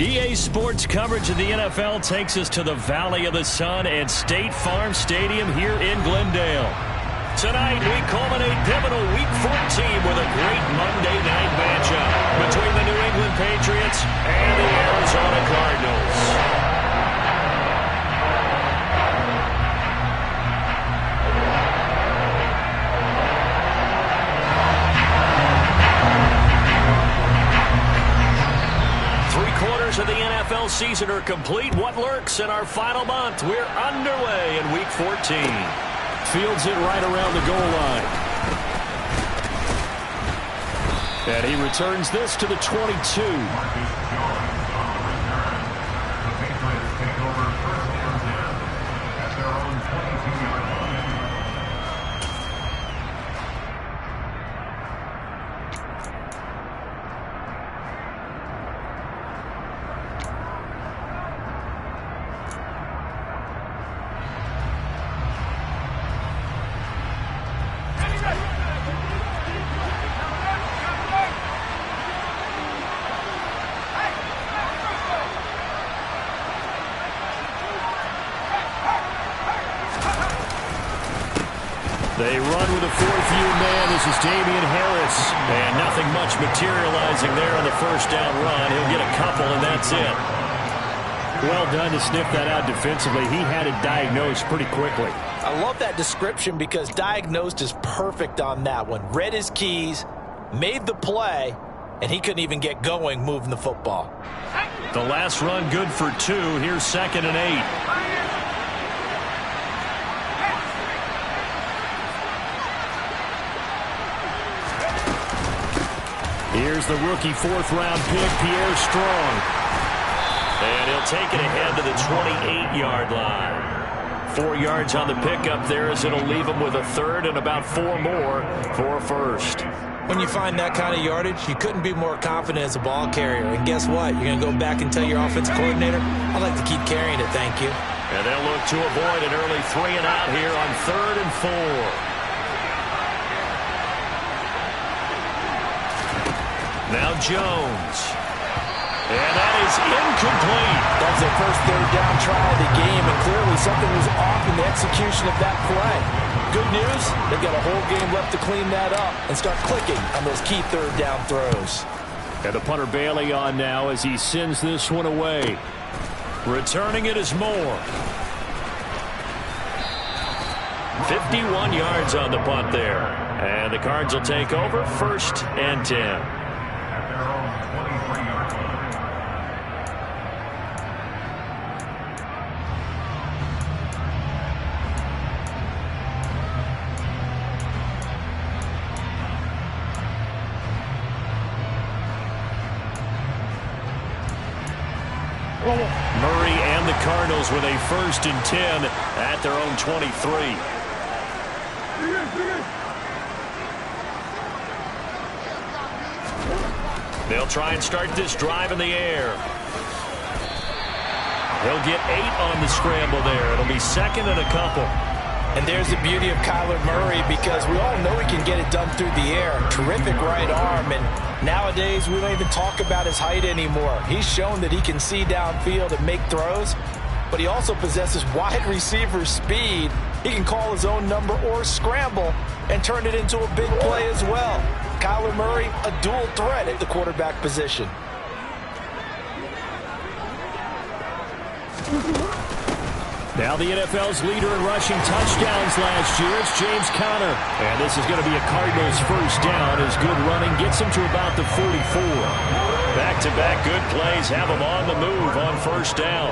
EA Sports coverage of the NFL takes us to the Valley of the Sun at State Farm Stadium here in Glendale. Tonight, we culminate pivotal Week 14 with a great Monday night matchup between the New England Patriots and the Arizona Cardinals. 3/4 of the NFL season are complete. What lurks in our final month? We're underway in Week 14. Fields it right around the goal line. And he returns this to the 22. They run with a fourth-year man. This is Damian Harris. And nothing much materializing there on the first down run. He'll get a couple, and that's it. Well done to sniff that out defensively. He had it diagnosed pretty quickly. I love that description because diagnosed is perfect on that one. Read his keys, made the play, and he couldn't even get going moving the football. The last run good for 2. Here's 2nd and 8. Here's the rookie 4th-round pick, Pierre Strong. And he'll take it ahead to the 28-yard line. 4 yards on the pickup there as it'll leave him with a third and about 4 more for a first. When you find that kind of yardage, you couldn't be more confident as a ball carrier. And guess what? You're going to go back and tell your offensive coordinator, I'd like to keep carrying it, thank you. And they'll look to avoid an early 3 and out here on 3rd and 4. Now Jones. And that is incomplete. That's their first 3rd down try of the game, and clearly something was off in the execution of that play. Good news, they've got a whole game left to clean that up and start clicking on those key 3rd down throws. And the punter Bailey on now as he sends this one away. Returning it is Moore. 51 yards on the punt there. And the Cards will take over 1st and 10. Murray and the Cardinals with a 1st and 10 at their own 23. They'll try and start this drive in the air. He'll get 8 on the scramble there. It'll be 2nd and a couple. And there's the beauty of Kyler Murray because we all know he can get it done through the air. Terrific right arm, and nowadays we don't even talk about his height anymore. He's shown that he can see downfield and make throws, but he also possesses wide receiver speed. He can call his own number or scramble and turn it into a big play as well. Kyler Murray, a dual threat at the quarterback position. Now the NFL's leader in rushing touchdowns last year is James Conner. And this is going to be a Cardinals 1st down as good running gets him to about the 44. Back-to-back good plays have him on the move on 1st down.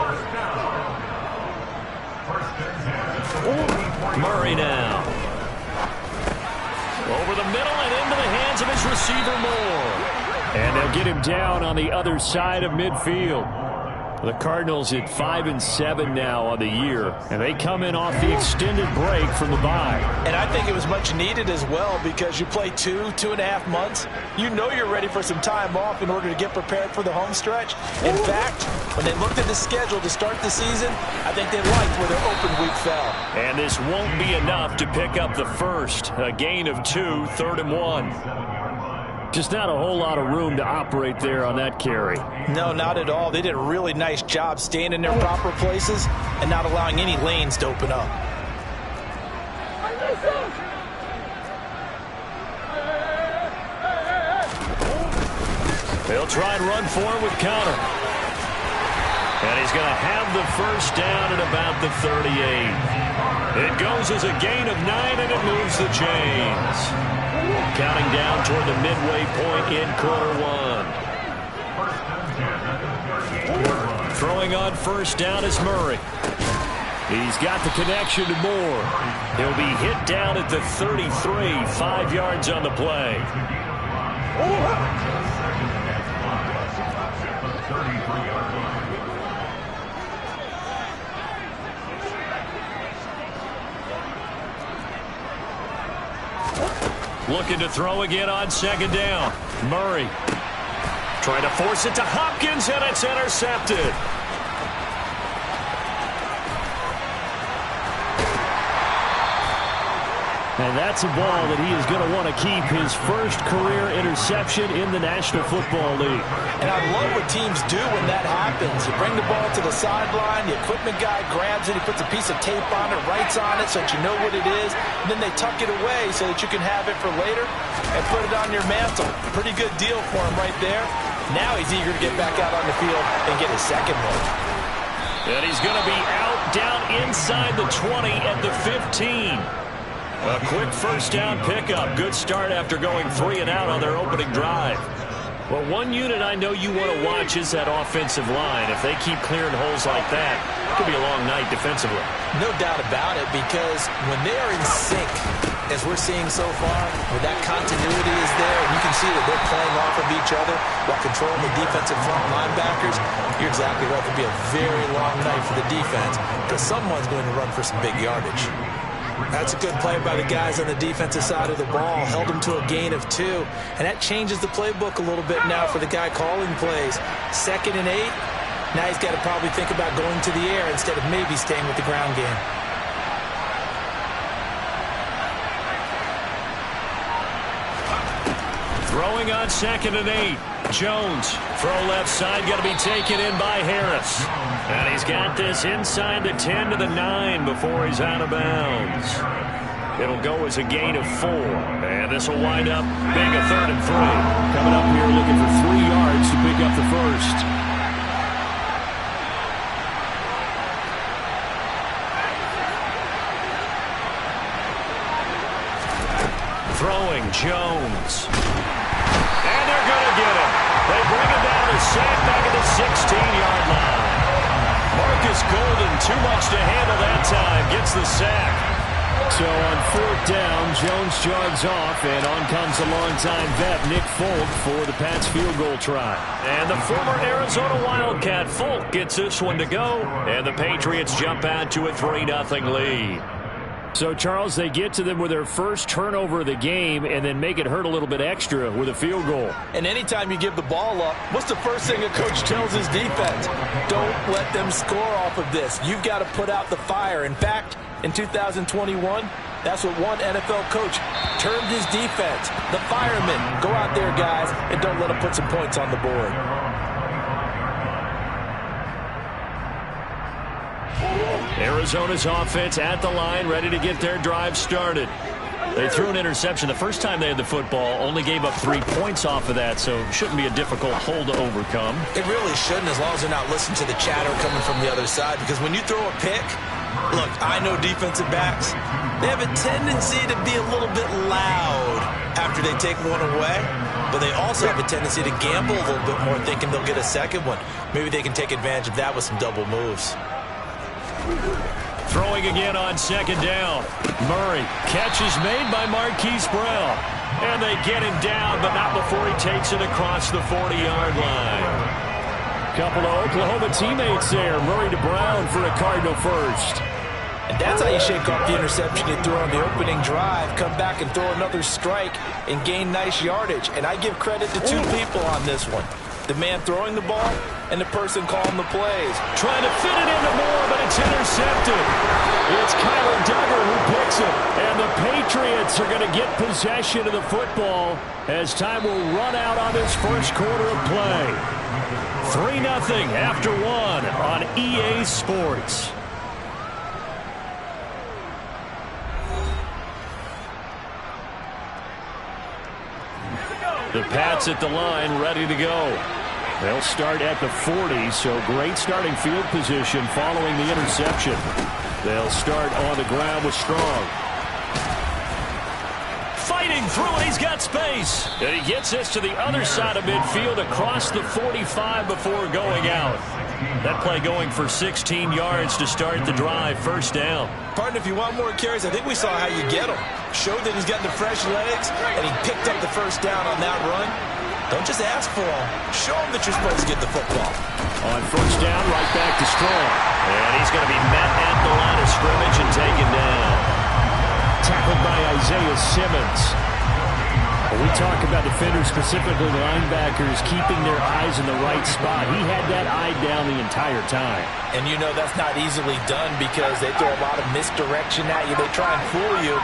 Murray now. Over the middle and into the hands of his receiver Moore. And they'll get him down on the other side of midfield. The Cardinals at 5-7 now on the year, and they come in off the extended break from the bye. And I think it was much needed as well because you play 2.5 months. You know you're ready for some time off in order to get prepared for the home stretch. In fact, when they looked at the schedule to start the season, I think they liked where their open week fell. And this won't be enough to pick up the first. A gain of 2, 3rd and 1. Just not a whole lot of room to operate there on that carry. No, not at all. They did a really nice job staying in their proper places and not allowing any lanes to open up. They'll try and run for it with Conner. And he's going to have the first down at about the 38. It goes as a gain of 9, and it moves the chains. Counting down toward the midway point in quarter one. Throwing on first down is Murray. He's got the connection to Moore. He'll be hit down at the 33, 5 yards on the play. Looking to throw again on second down. Murray trying to force it to Hopkins, and it's intercepted. And that's a ball that he is going to want to keep, his first career interception in the National Football League. And I love what teams do when that happens. You bring the ball to the sideline, the equipment guy grabs it, he puts a piece of tape on it, writes on it so that you know what it is, and then they tuck it away so that you can have it for later and put it on your mantle. Pretty good deal for him right there. Now he's eager to get back out on the field and get his second one. And he's going to be out down inside the 20 at the 15. A quick first down pickup. Good start after going 3 and out on their opening drive. Well, one unit I know you want to watch is that offensive line. If they keep clearing holes like that, it could be a long night defensively. No doubt about it, because when they are in sync, as we're seeing so far, where that continuity is there, and you can see that they're playing off of each other while controlling the defensive front linebackers, you're exactly right. It could be a very long night for the defense, because someone's going to run for some big yardage. That's a good play by the guys on the defensive side of the ball. Held them to a gain of 2. And that changes the playbook a little bit now for the guy calling plays. 2nd and 8. Now he's got to probably think about going to the air instead of maybe staying with the ground game. Throwing on 2nd and 8. Jones, throw left side, got to be taken in by Harris. And he's got this inside the 10 to the 9 before he's out of bounds. It'll go as a gain of 4. And this will wind up being a 3rd and 3. Coming up here looking for 3 yards to pick up the first. Throwing Jones. And they're going to get him. They bring him down to sack back at the 16-yard line. Marcus Golden, too much to handle that time, gets the sack. So on 4th down, Jones jogs off, and on comes a longtime vet, Nick Folk, for the Pats field goal try. And the former Arizona Wildcat, Folk, gets this one to go, and the Patriots jump out to a 3-0 lead. So, Charles, they get to them with their first turnover of the game and then make it hurt a little bit extra with a field goal. And anytime you give the ball up, what's the first thing a coach tells his defense? Don't let them score off of this. You've got to put out the fire. In fact, in 2021, that's what one NFL coach termed his defense. The firemen. Go out there, guys, and don't let them put some points on the board. Arizona's offense at the line, ready to get their drive started. They threw an interception the first time they had the football, only gave up 3 points off of that, so it shouldn't be a difficult hole to overcome. It really shouldn't, as long as they're not listening to the chatter coming from the other side, because when you throw a pick, look, I know defensive backs, they have a tendency to be a little bit loud after they take one away, but they also have a tendency to gamble a little bit more, thinking they'll get a second one. Maybe they can take advantage of that with some double moves. Throwing again on 2nd down. Murray. Catch is made by Marquise Brown. And they get him down, but not before he takes it across the 40-yard line. Couple of Oklahoma teammates there. Murray to Brown for a Cardinal first. And that's how you shake off the interception you threw on the opening drive. Come back and throw another strike and gain nice yardage. And I give credit to 2 people on this one. The man throwing the ball and the person calling the plays. Trying to fit it into Moore, but it's intercepted. It's Kyler Duggar who picks it. And the Patriots are going to get possession of the football as time will run out on this first quarter of play. 3-0 after 1 on EA Sports. The Pats at the line, ready to go. They'll start at the 40, so great starting field position following the interception. They'll start on the ground with Strong. Fighting through it, he's got space. And he gets this to the other side of midfield across the 45 before going out. That play going for 16 yards to start the drive, first down. Pardon, if you want more carries, I think we saw how you get him. Showed that he's got the fresh legs, and he picked up the first down on that run. Don't just ask for him. Show him that you're supposed to get the football. On first down, right back to Strong. And he's going to be met at the line of scrimmage and taken down. Tackled by Isaiah Simmons. When we talk about defenders, specifically linebackers, keeping their eyes in the right spot, he had that eye down the entire time. And you know that's not easily done because they throw a lot of misdirection at you. They try and fool you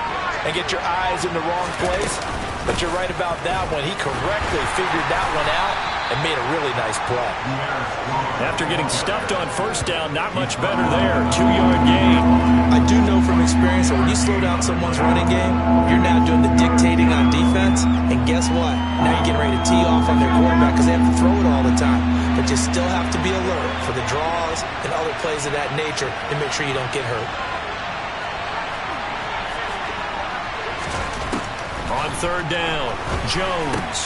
and get your eyes in the wrong place. But you're right about that one. He correctly figured that one out and made a really nice play. After getting stuffed on first down, not much better there. 2-yard gain. I do know from experience that when you slow down someone's running game, you're now doing the dictating on defense. And guess what? Now you're getting ready to tee off on their quarterback because they have to throw it all the time. But you still have to be alert for the draws and other plays of that nature and make sure you don't get hurt. On third down, Jones.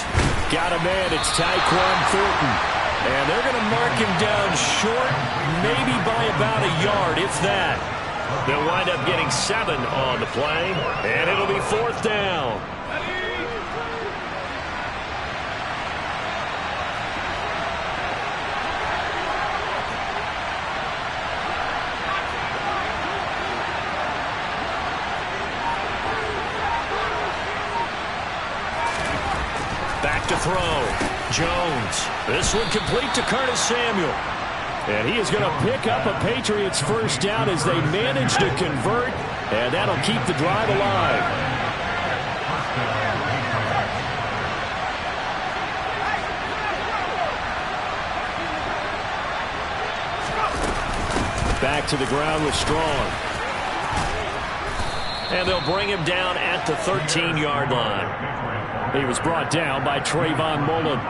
Got a man, it's Tyquan Thornton. And they're going to mark him down short, maybe by about a yard, if that. They'll wind up getting 7 on the play, and it'll be fourth down. Back to throw. Jones. This one complete to Curtis Samuel. And he is going to pick up a Patriots first down as they manage to convert. And that'll keep the drive alive. Back to the ground with Strong. And they'll bring him down at the 13-yard line. He was brought down by Trayvon Mullen.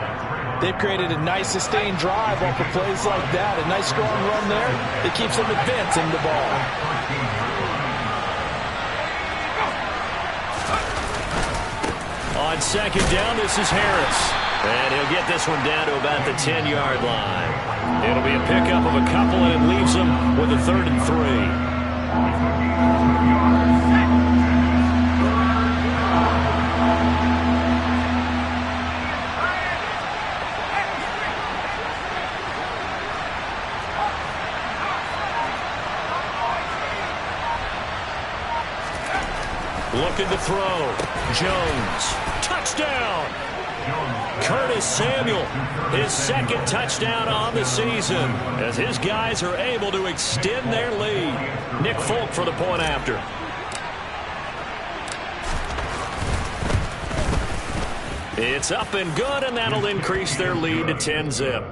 They've created a nice sustained drive off of plays like that. A nice strong run there. It keeps them advancing the ball. On second down, this is Harris. And he'll get this one down to about the 10-yard line. It'll be a pickup of a couple, and it leaves them with a 3rd and 3. Looking to throw. Jones. Touchdown. Curtis Samuel, his 2nd touchdown on the season as his guys are able to extend their lead. Nick Folk for the point after. It's up and good, and that'll increase their lead to 10-zip.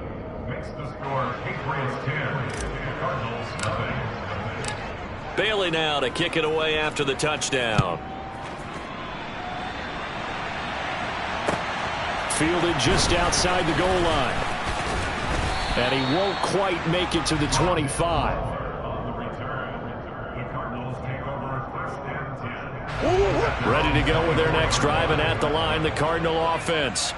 Bailey now to kick it away after the touchdown. Fielded just outside the goal line. And he won't quite make it to the 25. Ready to go with their next drive, and at the line, the Cardinal offense.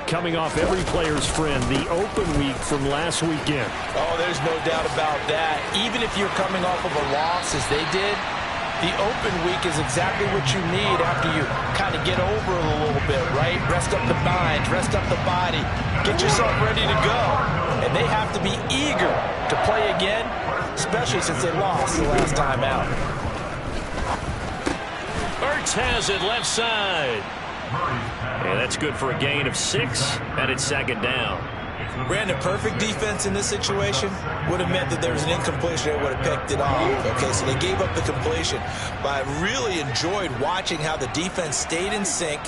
Coming off every player's friend, the open week from last weekend. Oh, there's no doubt about that. Even if you're coming off of a loss as they did, the open week is exactly what you need after you kind of get over it a little bit, right? Rest up the mind, rest up the body, get yourself ready to go. And they have to be eager to play again, especially since they lost the last time out. Ertz has it left side. And that's good for a gain of 6, and it's 2nd down. Ran the perfect defense in this situation. Would have meant that there was an incompletion. They would have picked it off. Okay, so they gave up the completion. But I really enjoyed watching how the defense stayed in sync,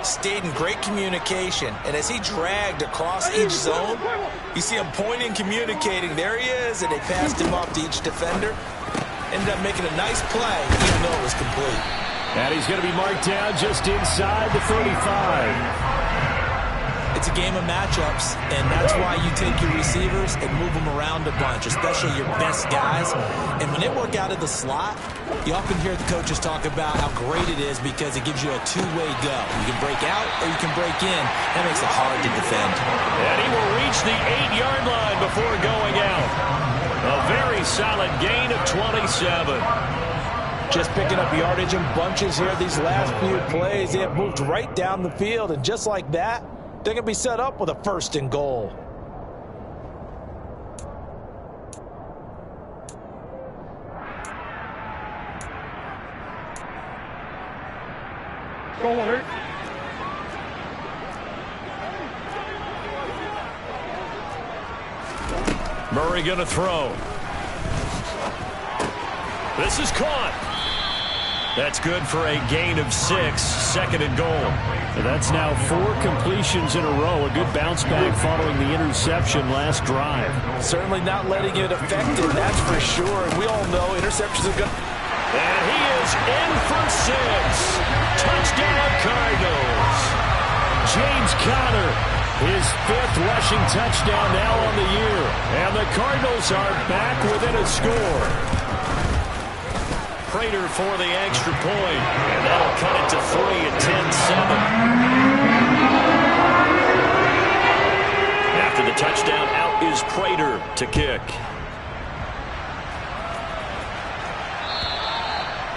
stayed in great communication, and as he dragged across each zone, you see him pointing, communicating. There he is, and they passed him off to each defender. Ended up making a nice play, even though it was complete. And he's going to be marked down just inside the 35. It's a game of matchups, and that's why you take your receivers and move them around a bunch, especially your best guys. And when they work out of the slot, you often hear the coaches talk about how great it is because it gives you a two-way go. You can break out or you can break in. That makes it hard to defend. And he will reach the 8-yard line before going out. A very solid gain of 27. Just picking up yardage in bunches here these last few plays. They have moved right down the field, and just like that, they're going to be set up with a 1st and goal. Go on, Eric. Murray going to throw. This is caught. That's good for a gain of 6, 2nd and goal. So that's now 4 completions in a row. A good bounce back following the interception last drive. Certainly not letting it affect it, that's for sure. And we all know interceptions are good. And he is in for 6. Touchdown, Cardinals. James Conner, his 5th rushing touchdown now on the year. And the Cardinals are back within a score. Prater for the extra point, and that'll cut it to 3 at 10-7. After the touchdown, out is Prater to kick.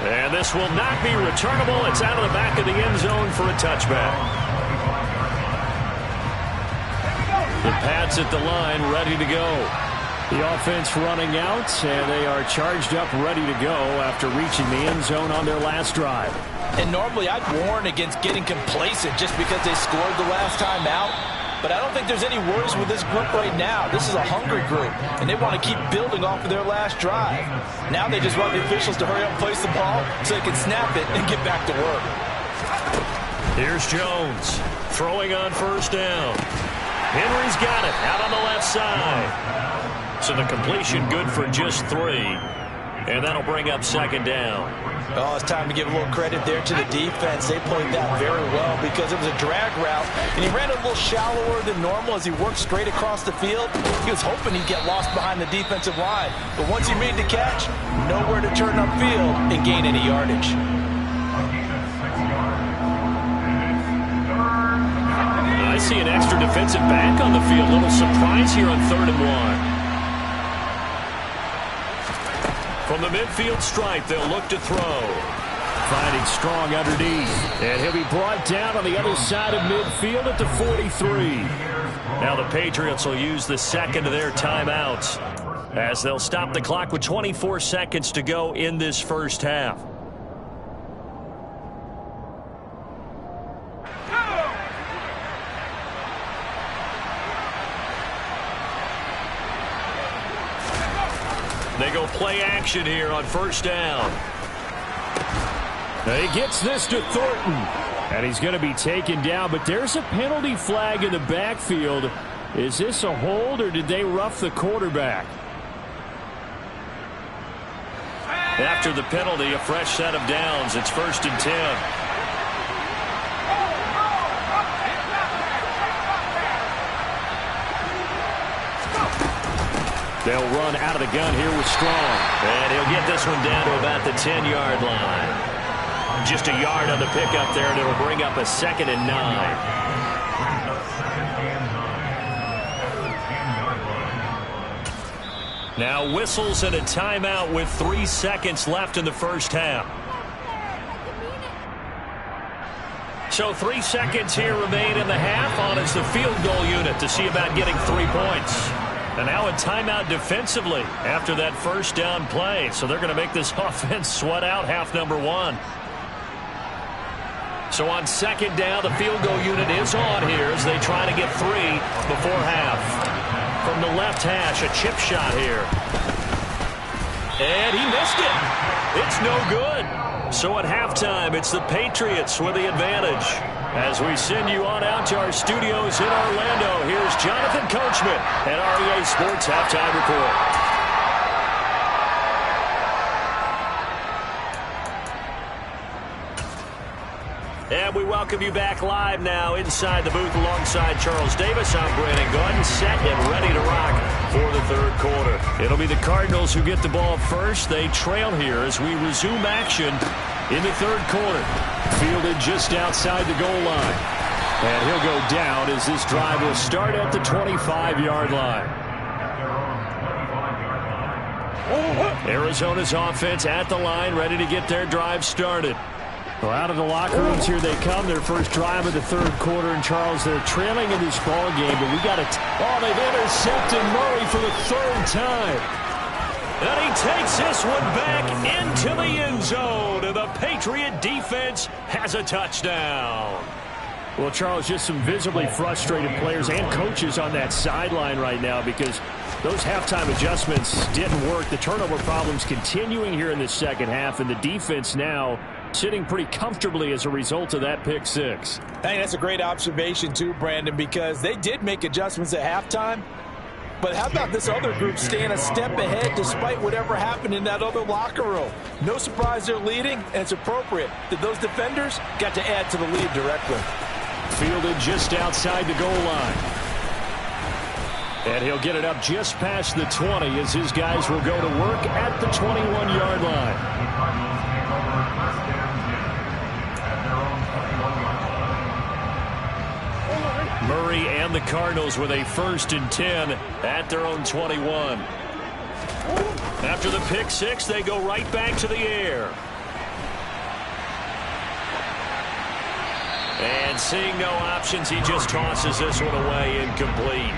And this will not be returnable. It's out of the back of the end zone for a touchback. The Pats at the line, ready to go. The offense running out, and they are charged up, ready to go after reaching the end zone on their last drive. And normally I'd warn against getting complacent just because they scored the last time out. But I don't think there's any worries with this group right now. This is a hungry group, and they want to keep building off of their last drive. Now they just want the officials to hurry up and place the ball so they can snap it and get back to work. Here's Jones throwing on 1st down. Henry's got it out on the left side. So the completion good for just 3. And that'll bring up 2nd down. Oh, it's time to give a little credit there to the defense. They played that very well because it was a drag route, and he ran a little shallower than normal as he worked straight across the field. He was hoping he'd get lost behind the defensive line. But once he made the catch, nowhere to turn upfield and gain any yardage. I see an extra defensive back on the field. A little surprise here on 3rd and 1. From the midfield stripe, they'll look to throw. Finding strong underneath. And he'll be brought down on the other side of midfield at the 43. Now the Patriots will use the 2nd of their timeouts as they'll stop the clock with 24 seconds to go in this first half. They go play action here on 1st down. He gets this to Thornton, and he's going to be taken down, but there's a penalty flag in the backfield. Is this a hold, or did they rough the quarterback? After the penalty, a fresh set of downs. It's 1st and 10. They'll run out of the gun here with Strong. And he'll get this one down to about the 10-yard line. Just a yard on the pickup there, and it'll bring up a 2nd and 9. Now whistles and a timeout with 3 seconds left in the first half. So 3 seconds here remain in the half on as the field goal unit to see about getting 3 points. And now a timeout defensively after that first down play. So they're going to make this offense sweat out half number 1. So on second down, the field goal unit is on here as they try to get 3 before half. From the left hash, a chip shot here. And he missed it. It's no good. So at halftime, it's the Patriots with the advantage. As we send you on out to our studios in Orlando, here's Jonathan Coachman at REA Sports Halftime Report. And we welcome you back live now inside the booth alongside Charles Davis. I'm Brandon Gordon, set and ready to rock for the third quarter. It'll be the Cardinals who get the ball first. They trail here as we resume action in the third quarter. Fielded just outside the goal line. And he'll go down as this drive will start at the 25-yard line. Arizona's offense at the line, ready to get their drive started. Well, out of the locker rooms here they come. Their first drive of the third quarter. And Charles, they're trailing in this ball game, but we got to. They've intercepted Murray for the third time. And he takes this one back into the end zone. And the Patriot defense has a touchdown. Well, Charles, just some visibly frustrated players and coaches on that sideline right now because those halftime adjustments didn't work. The turnover problems continuing here in the second half, and the defense now sitting pretty comfortably as a result of that pick six. Hey, that's a great observation too, Brandon, because they did make adjustments at halftime. But how about this other group staying a step ahead despite whatever happened in that other locker room? No surprise they're leading, and it's appropriate that those defenders got to add to the lead directly. Fielded just outside the goal line. And he'll get it up just past the 20 as his guys will go to work at the 21-yard line. Murray and the Cardinals with a 1st and 10 at their own 21. After the pick six, they go right back to the air. And seeing no options, he just tosses this one away incomplete.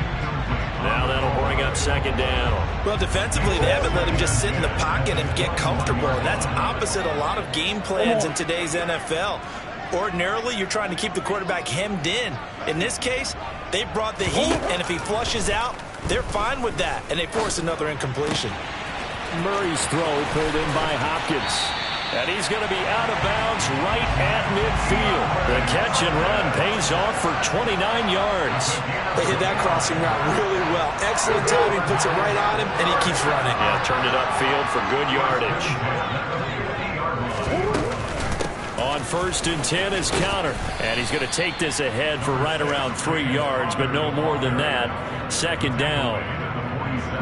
Now that'll bring up second down. Well, defensively, they haven't let him just sit in the pocket and get comfortable. And that's opposite a lot of game plans in today's NFL. Ordinarily, you're trying to keep the quarterback hemmed in. In this case, they brought the heat, and if he flushes out, they're fine with that, and they force another incompletion. Murray's throw pulled in by Hopkins. And he's going to be out of bounds right at midfield. The catch and run pays off for 29 yards. They hit that crossing route really well. Excellent timing, puts it right on him, and he keeps running. Yeah, turned it upfield for good yardage. On 1st and 10 is counter. And he's going to take this ahead for right around 3 yards, but no more than that. Second down.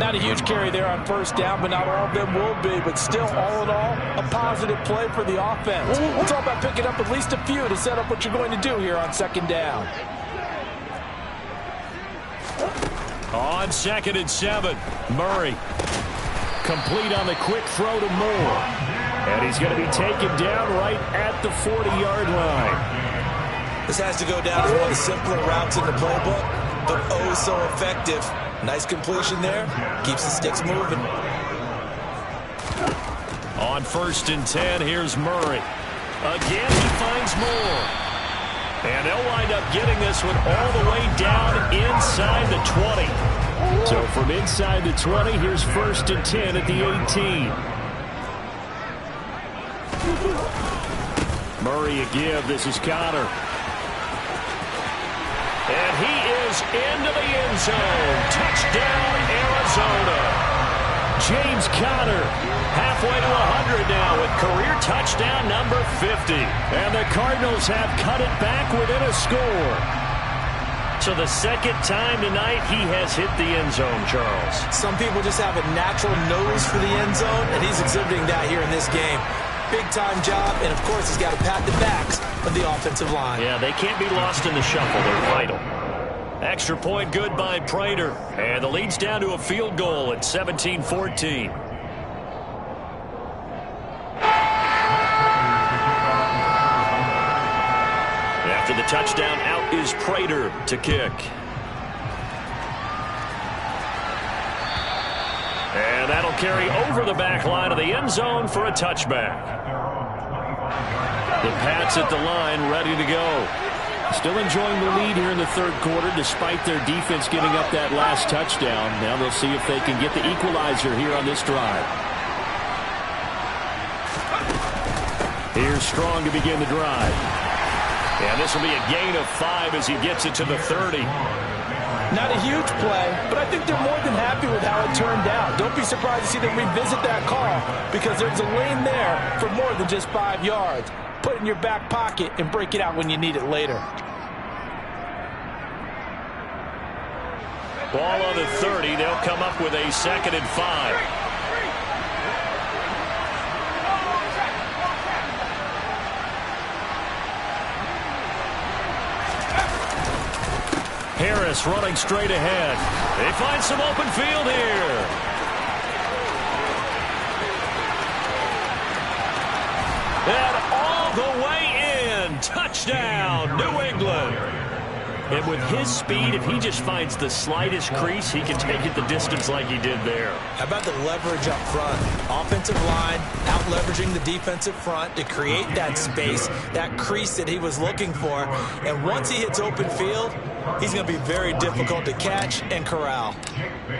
Not a huge carry there on 1st down, but not all of them will be. But still, all in all, a positive play for the offense. It's all about picking up at least a few to set up what you're going to do here on 2nd down. On 2nd and 7, Murray. Complete on the quick throw to Moore. And he's going to be taken down right at the 40-yard line. This has to go down as one of the simpler routes in the playbook, but oh so effective. Nice completion there. Keeps the sticks moving. On 1st and 10, here's Murray. Again, he finds Moore. And they'll wind up getting this one all the way down inside the 20. So from inside the 20, here's 1st and 10 at the 18. Murray a give. This is Connor. And he is into the end zone. Touchdown, Arizona. James Conner halfway to 100 now with career touchdown number 50. And the Cardinals have cut it back within a score. So the second time tonight he has hit the end zone, Charles. Some people just have a natural nose for the end zone, and he's exhibiting that here in this game. Big-time job, and of course he's got to pat the backs of the offensive line. Yeah, they can't be lost in the shuffle. They're vital. Extra point good by Prater. And the lead's down to a field goal at 17-14. After the touchdown, out is Prater to kick. And that'll carry over the back line of the end zone for a touchback. The Pats at the line, ready to go. Still enjoying the lead here in the third quarter, despite their defense giving up that last touchdown. Now they'll see if they can get the equalizer here on this drive. Here's Strong to begin the drive. And this will be a gain of 5 as he gets it to the 30. Not a huge play, but I think they're more than happy with how it turned out. Don't be surprised to see them revisit that call because there's a lane there for more than just 5 yards. Put it in your back pocket and break it out when you need it later. Ball on the 30. They'll come up with a 2nd and 5. Harris running straight ahead. They find some open field here. And all the way in. Touchdown, New England. And with his speed, if he just finds the slightest crease, he can take it the distance like he did there. How about the leverage up front? Offensive line out leveraging the defensive front to create that space, that crease that he was looking for. And once he hits open field, he's going to be very difficult to catch and corral.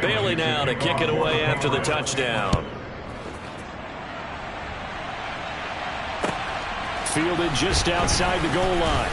Bailey now to kick it away after the touchdown. Fielded just outside the goal line.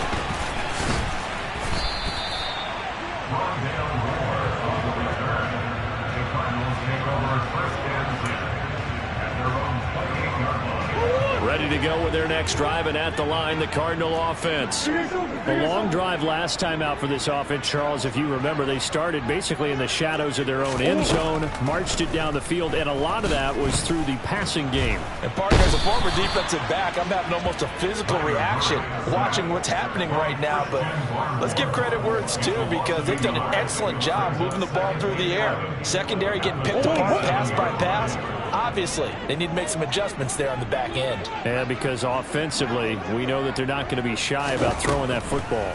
Ready to go with their next drive, and at the line, the Cardinal offense. A long drive last time out for this offense, Charles. If you remember, they started basically in the shadows of their own end zone, marched it down the field, and a lot of that was through the passing game. And partner, as a former defensive back, I'm having almost a physical reaction watching what's happening right now. But let's give credit where it's due because they've done an excellent job moving the ball through the air. Secondary getting picked apart pass by pass. Obviously, they need to make some adjustments there on the back end. Yeah, because offensively, we know that they're not going to be shy about throwing that football.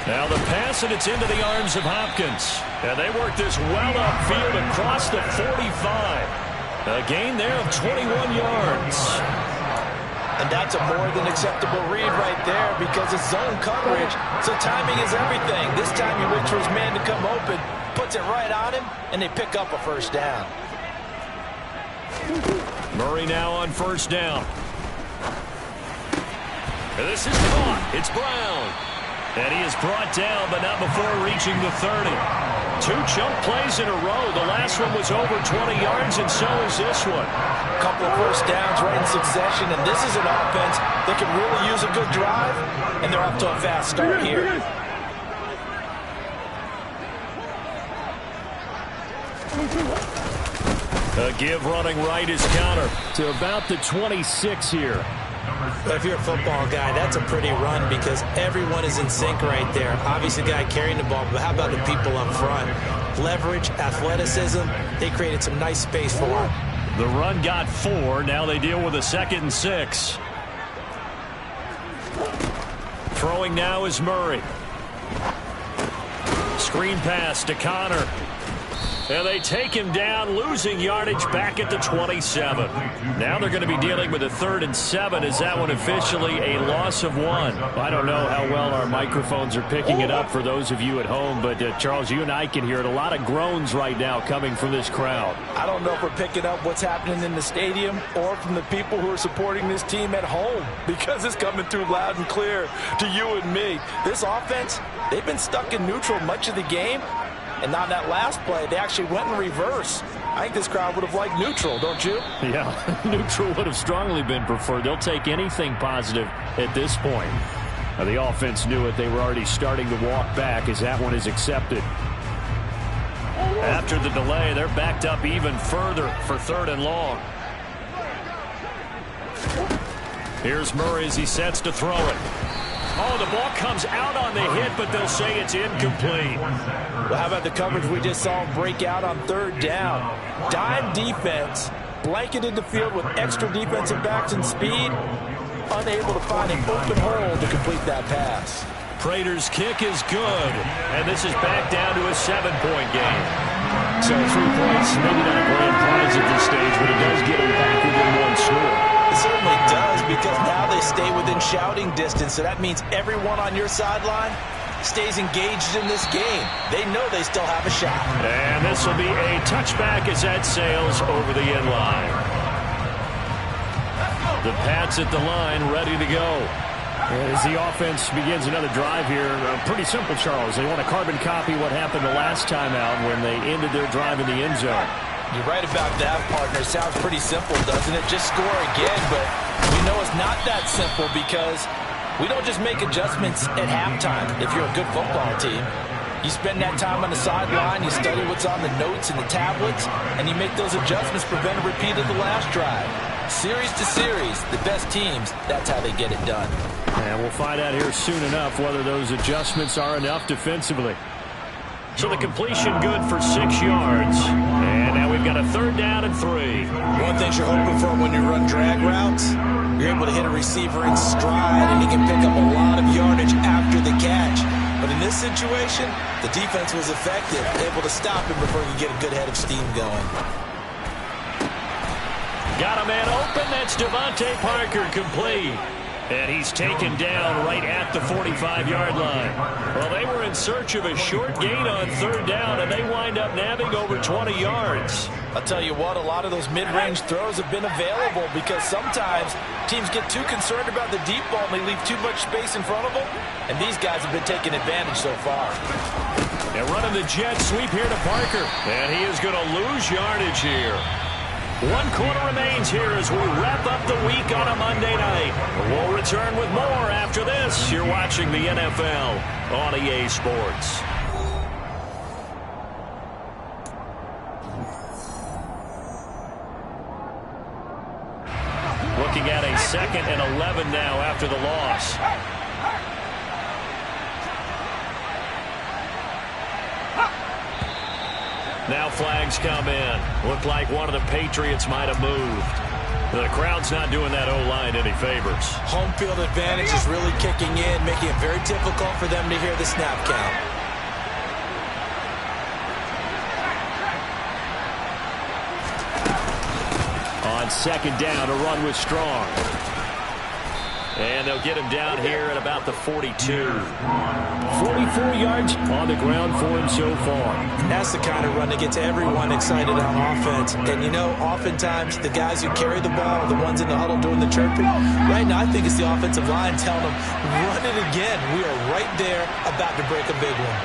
Now the pass, and it's into the arms of Hopkins. And they work this well upfield across the 45. A gain there of 21 yards. And that's a more than acceptable read right there because it's zone coverage, so timing is everything. This time he waits for his man to come open, puts it right on him, and they pick up a first down. Murray now on first down. And this is caught. It's Brown. And he is brought down, but not before reaching the 30. 2 chunk plays in a row. The last one was over 20 yards, and so is this one. Couple of first downs right in succession, and this is an offense that can really use a good drive, and they're off to a fast start here. A give running right is counter to about the 26 here. But if you're a football guy, that's a pretty run because everyone is in sync right there. Obviously, the guy carrying the ball, but how about the people up front? Leverage, athleticism, they created some nice space for him. The run got 4. Now they deal with a 2nd and 6. Throwing now is Murray. Screen pass to Connor. And they take him down, losing yardage back at the 27. Now they're going to be dealing with a 3rd and 7. Is that one officially a loss of 1? I don't know how well our microphones are picking it up for those of you at home, but Charles, you and I can hear it. A lot of groans right now coming from this crowd. I don't know if we're picking up what's happening in the stadium or from the people who are supporting this team at home because it's coming through loud and clear to you and me. This offense, they've been stuck in neutral much of the game. And on that last play, they actually went in reverse. I think this crowd would have liked neutral, don't you? Yeah, neutral would have strongly been preferred. They'll take anything positive at this point. Now, the offense knew it. They were already starting to walk back as that one is accepted. After the delay, they're backed up even further for 3rd and long. Here's Murray as he sets to throw it. Oh, the ball comes out on the hit, but they'll say it's incomplete. Well, how about the coverage we just saw him break out on 3rd down? Dime defense, blanketed the field with extra defensive backs and speed, unable to find an open hole to complete that pass. Prater's kick is good, and this is back down to a 7-point game. So 3 points, maybe not a grand prize at this stage, but it does get them back within 1 score. It certainly does, because now they stay within shouting distance, so that means everyone on your sideline stays engaged in this game. They know they still have a shot. And this will be a touchback as that sails over the end line. The Pats at the line, ready to go. As the offense begins another drive here, pretty simple, Charles. They want to carbon copy what happened the last time out when they ended their drive in the end zone. You're right about that, partner. Sounds pretty simple, doesn't it? Just score again, but we know it's not that simple because we don't just make adjustments at halftime if you're a good football team. You spend that time on the sideline, you study what's on the notes and the tablets, and you make those adjustments, prevent a repeat of the last drive. Series to series, the best teams, that's how they get it done. And we'll find out here soon enough whether those adjustments are enough defensively. So the completion good for 6 yards. And now we've got a 3rd down and 3. One thing you're hoping for when you run drag routes, you're able to hit a receiver in stride, and he can pick up a lot of yardage after the catch. But in this situation, the defense was effective, able to stop him before he could get a good head of steam going. Got a man open. That's Devontae Parker, complete. And he's taken down right at the 45-yard line. Well, they were in search of a short gain on 3rd down, and they wind up nabbing over 20 yards. I'll tell you what, a lot of those mid-range throws have been available because sometimes teams get too concerned about the deep ball and they leave too much space in front of them, and these guys have been taking advantage so far. And running the jet sweep here to Parker, and he is going to lose yardage here. 1 quarter remains here as we wrap up the week on a Monday night. We'll return with more after this. You're watching the NFL on EA Sports. Looking at a 2nd and 11 now after the loss. Now flags come in. Looked like one of the Patriots might have moved. The crowd's not doing that O-line any favors. Home field advantage is really kicking in, making it very difficult for them to hear the snap count. On 2nd down, a run with Strong. And they'll get him down here at about the 42. 44 yards on the ground for him so far. That's the kind of run that gets everyone excited on offense. And, you know, oftentimes the guys who carry the ball are the ones in the huddle doing the chirping. Right now, I think it's the offensive line telling them, run it again. We are right there about to break a big one.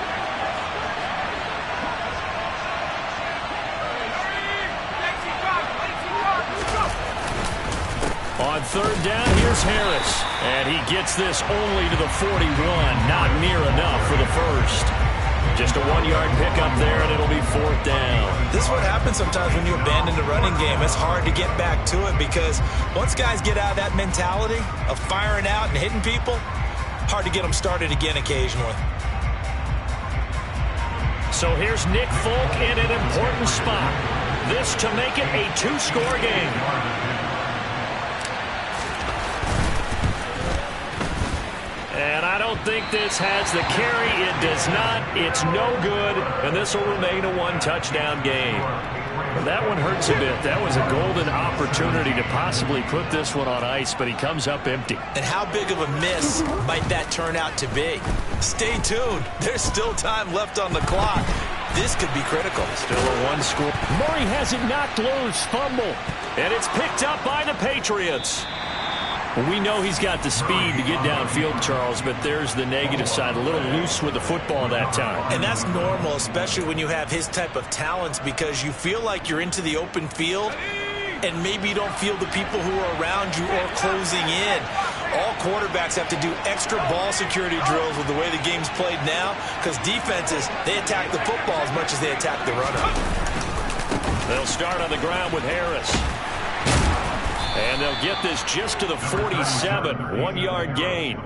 On 3rd down, here's Harris. And he gets this only to the 41. Not near enough for the first. Just a 1-yard pickup there, and it'll be 4th down. This is what happens sometimes when you abandon the running game. It's hard to get back to it because once guys get out of that mentality of firing out and hitting people, hard to get them started again occasionally. So here's Nick Folk in an important spot. This to make it a 2-score game. And I don't think this has the carry. It does not. It's no good. And this will remain a 1-touchdown game. That one hurts a bit. That was a golden opportunity to possibly put this one on ice, but he comes up empty. And how big of a miss might that turn out to be? Stay tuned. There's still time left on the clock. This could be critical. Still a 1-score. Murray has it knocked loose. Fumble. And it's picked up by the Patriots. Well, we know he's got the speed to get downfield, Charles, but there's the negative side. A little loose with the football that time. And that's normal, especially when you have his type of talents, because you feel like you're into the open field and maybe you don't feel the people who are around you or closing in. All quarterbacks have to do extra ball security drills with the way the game's played now, because defenses, they attack the football as much as they attack the runner. They'll start on the ground with Harris. And they'll get this just to the 47, 1-yard gain.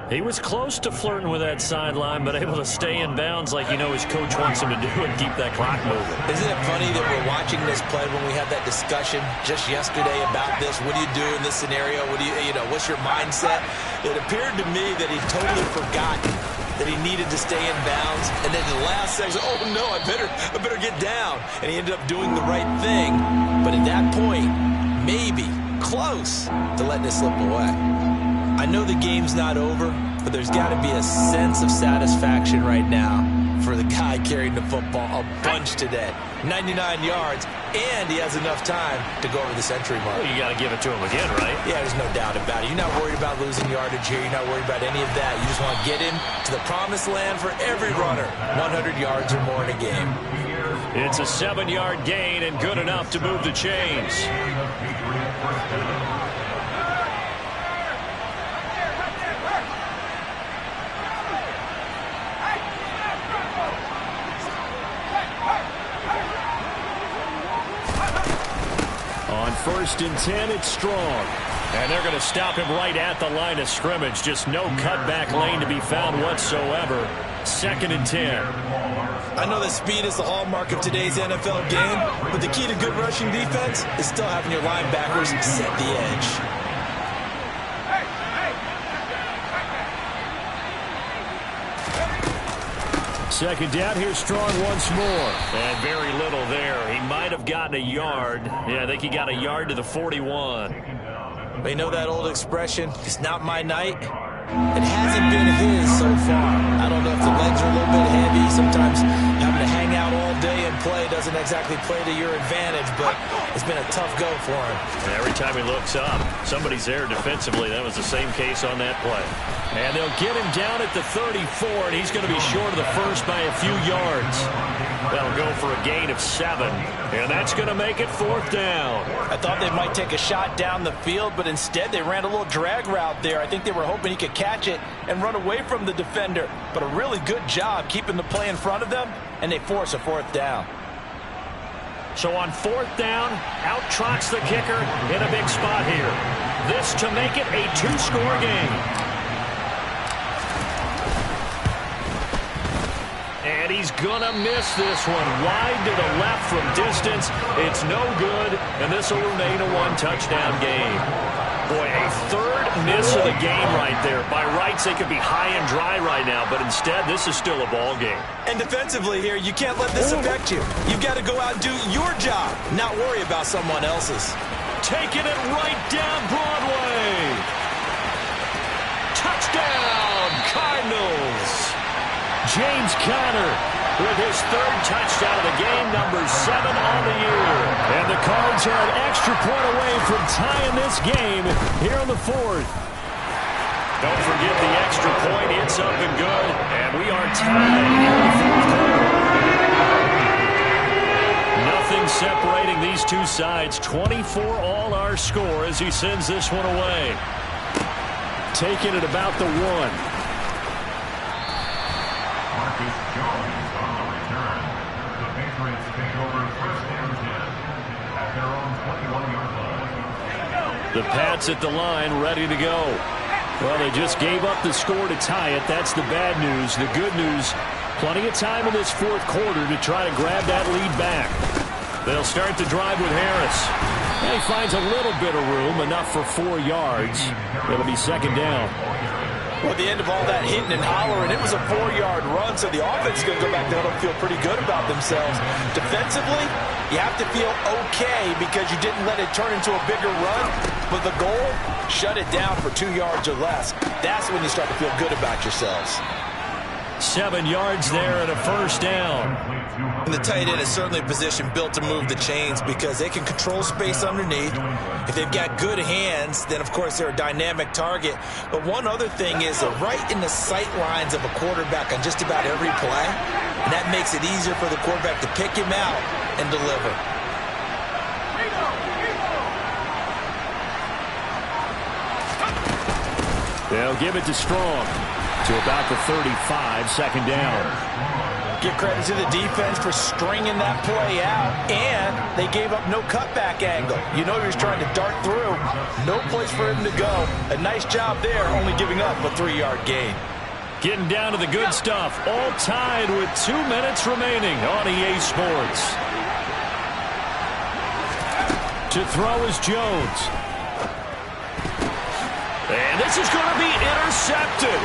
He was close to flirting with that sideline, but able to stay in bounds like you know his coach wants him to do and keep that clock moving. Isn't it funny that we're watching this play when we had that discussion just yesterday about this? What do you do in this scenario? What do you know, what's your mindset? It appeared to me that he totally forgotten that he needed to stay in bounds, and then the last second, oh no, I better get down. And he ended up doing the right thing. But at that point, maybe close to letting it slip away. I know the game's not over, but there's got to be a sense of satisfaction right now for the guy carrying the football a bunch today. 99 yards, and he has enough time to go over the century mark. Well, you got to give it to him again, right? Yeah, there's no doubt about it. You're not worried about losing yardage here. You're not worried about any of that. You just want to get him to the promised land for every runner. 100 yards or more in a game. It's a 7-yard gain and good enough to move the chains. On 1st and 10, it's Strong. And they're going to stop him right at the line of scrimmage. Just no cutback lane to be found whatsoever. 2nd and 10. I know that speed is the hallmark of today's NFL game, but the key to good rushing defense is still having your linebackers set the edge. Second down, here's Strong once more. And very little there. He might have gotten a yard. Yeah, I think he got a yard to the 41. They know that old expression, it's not my night. It hasn't been his so far. I don't know if the legs are a little bit heavy. Sometimes having to hang out all day and play doesn't exactly play to your advantage, but it's been a tough go for him. And every time he looks up, somebody's there defensively. That was the same case on that play. And they'll get him down at the 34, and he's going to be short of the first by a few yards. That'll go for a gain of 7, and that's going to make it 4th down. I thought they might take a shot down the field, but instead they ran a little drag route there. I think they were hoping he could catch it and run away from the defender, but a really good job keeping the play in front of them, and they force a 4th down. So on 4th down, out trots the kicker in a big spot here. This to make it a 2-score game. And he's going to miss this one. Wide to the left from distance. It's no good, and this will remain a 1-touchdown game. Boy, a 3rd miss of the game right there. By rights, they could be high and dry right now, but instead, this is still a ball game. And defensively here, you can't let this affect you. You've got to go out and do your job, not worry about someone else's. Taking it right down Broadway. Touchdown, Cardinals. James Conner with his 3rd touchdown of the game, number 7 on the year. And the Cards are an extra point away from tying this game here on the 4th. Don't forget the extra point. It's up and good. And we are tied here in the 4th quarter. Nothing separating these two sides. 24 all our score as he sends this one away. Taking it about the 1. The Pats at the line, ready to go. Well, they just gave up the score to tie it. That's the bad news. The good news, plenty of time in this 4th quarter to try to grab that lead back. They'll start the drive with Harris. And he finds a little bit of room, enough for 4 yards. It'll be 2nd down. Well, at the end of all that hitting and hollering, it was a 4-yard run, so the offense is going to go back there and feel pretty good about themselves. Defensively, you have to feel okay because you didn't let it turn into a bigger run, but the goal, shut it down for 2 yards or less. That's when you start to feel good about yourselves. 7 yards there and a 1st down. And the tight end is certainly a position built to move the chains because they can control space underneath. If they've got good hands, then of course they're a dynamic target. But one other thing is they're right in the sight lines of a quarterback on just about every play. And that makes it easier for the quarterback to pick him out and deliver. They'll give it to Strong. To about the 35, 2nd down. Give credit to the defense for stringing that play out, and they gave up no cutback angle. You know he was trying to dart through. No place for him to go. A nice job there, only giving up a 3-yard gain. Getting down to the good stuff. All tied with 2 minutes remaining on EA Sports. To throw is Jones. And this is going to be intercepted.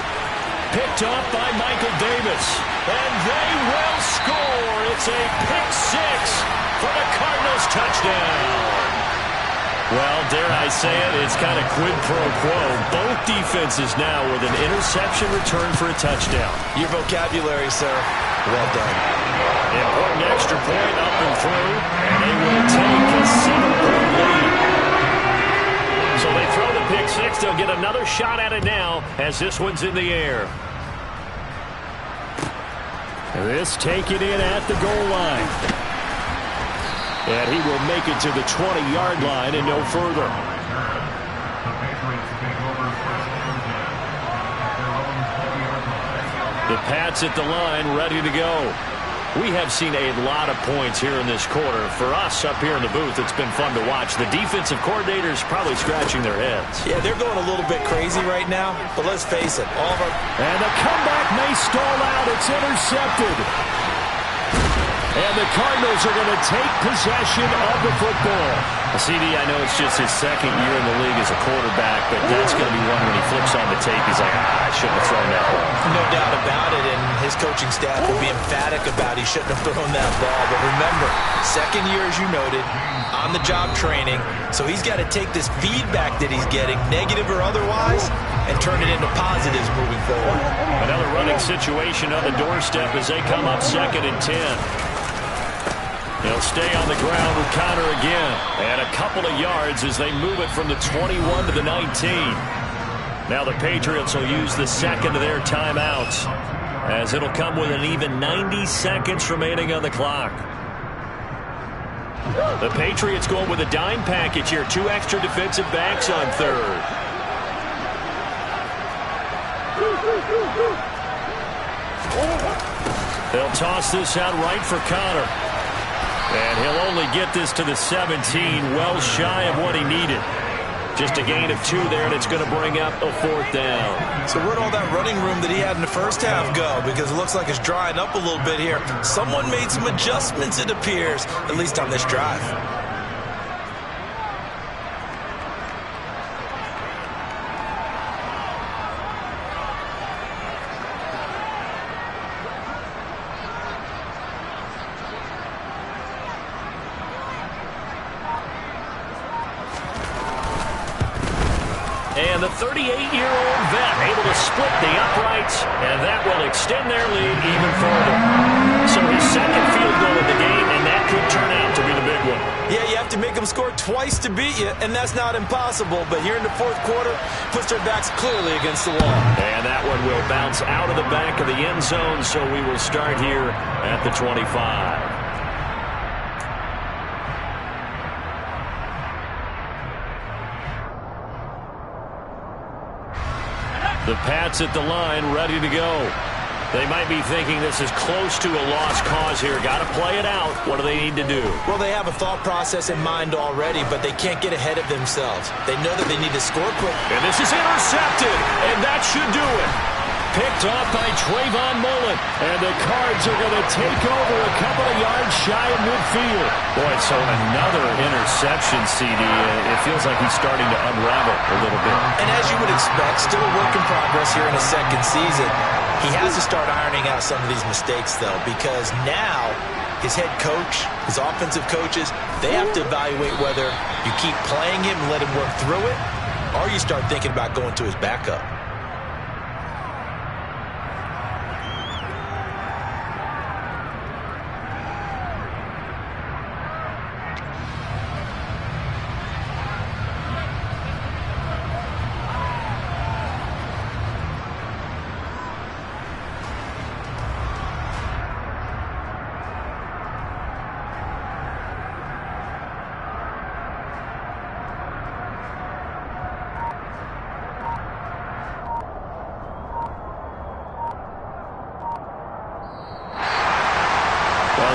Picked off by Michael Davis. And they will score. It's a pick 6 for the Cardinals touchdown. Well, dare I say it, it's kind of quid pro quo. Both defenses now with an interception return for a touchdown. Your vocabulary, sir. Well done. Important extra point up and through, and they will take a 7-point lead. So they throw the pick six. They'll get another shot at it now as this one's in the air. This taken in at the goal line. And he will make it to the 20-yard line and no further. The Pats at the line, ready to go. We have seen a lot of points here in this quarter. For us up here in the booth, it's been fun to watch. The defensive coordinators probably scratching their heads. Yeah, they're going a little bit crazy right now, but let's face it, all of our... And the comeback may stall out. It's intercepted. And the Cardinals are going to take possession of the football. CD, I know it's just his second year in the league as a quarterback, but that's going to be one when he flips on the tape. He's like, I shouldn't have thrown that ball. No doubt about it, and his coaching staff will be emphatic about he shouldn't have thrown that ball. But remember, second year, as you noted, on-the-job training, so he's got to take this feedback that he's getting, negative or otherwise, and turn it into positives moving forward. Another running situation on the doorstep as they come up 2nd and 10. They'll stay on the ground with Connor again. And a couple of yards as they move it from the 21 to the 19. Now the Patriots will use the second of their timeouts, as it'll come with an even 90 seconds remaining on the clock. The Patriots going with a dime package here. 2 extra defensive backs on third. They'll toss this out right for Connor. And he'll only get this to the 17, well shy of what he needed. Just a gain of 2 there, and it's going to bring up a 4th down. So where'd all that running room that he had in the first half go? Because it looks like it's drying up a little bit here. Someone made some adjustments, it appears, at least on this drive. And the 38-year-old vet able to split the uprights, and that will extend their lead even further. So his second field goal of the game, and that could turn out to be the big one. Yeah, you have to make them score twice to beat you, and that's not impossible. But here in the 4th quarter, puts their backs clearly against the wall. And that one will bounce out of the back of the end zone, so we will start here at the 25. The Pats at the line, ready to go. They might be thinking this is close to a lost cause here. Got to play it out. What do they need to do? Well, they have a thought process in mind already, but they can't get ahead of themselves. They know that they need to score quick. And this is intercepted, and that should do it. Picked off by Trayvon Mullen, and the Cards are going to take over a couple of yards shy of midfield. Boy, so another interception, CD. It feels like he's starting to unravel a little bit. And as you would expect, still a work in progress here in his second season. He has to start ironing out some of these mistakes, though, because now his head coach, his offensive coaches, they have to evaluate whether you keep playing him and let him work through it, or you start thinking about going to his backup.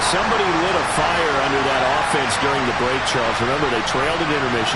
Somebody lit a fire under that offense during the break, Charles. Remember, they trailed at intermission.